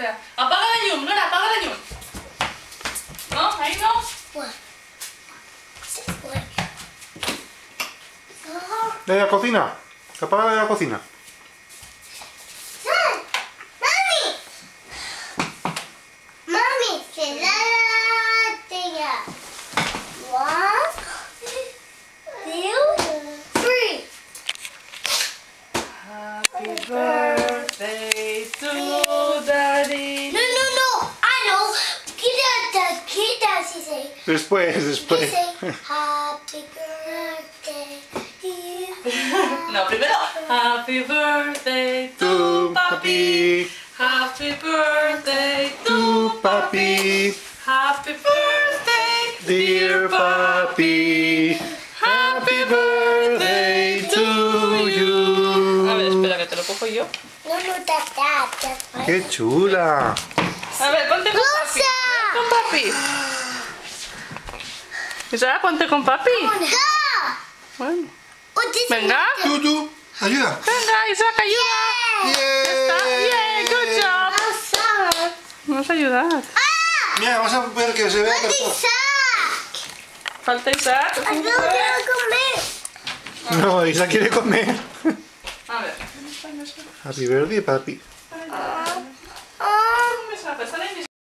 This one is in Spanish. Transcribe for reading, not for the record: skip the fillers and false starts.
espera. Apaga la llum, Nora, apaga la llum. No, ahí no. De la cocina. Apaga de la cocina. Mami, se la tía. 1, 2, 3. Happy birthday to Daddy. No. I know. Quita, she say. Después. She say, happy birthday to you. No, primero. Happy birthday to Tu papi. papi. Happy birthday to Tu papi. Happy birthday, Dear papi. Happy birthday to you. A ver, espera que te lo cojo yo. No, ta. Qué chula. A ver, ponte con papi. Rosa. Con papi. Isabel, ponte con papi. Go. Bueno. What is Venga. Tú, ayuda. Venga, Isaac, ayuda. Está. Yay, good job. outside? Vamos a ayudar. Mira, vamos a ver que se vea What perfecto. is that? Falta Isaac. I don't want to comer. No, Isa quiere comer. A ver. Happy birthday, papi. Ah,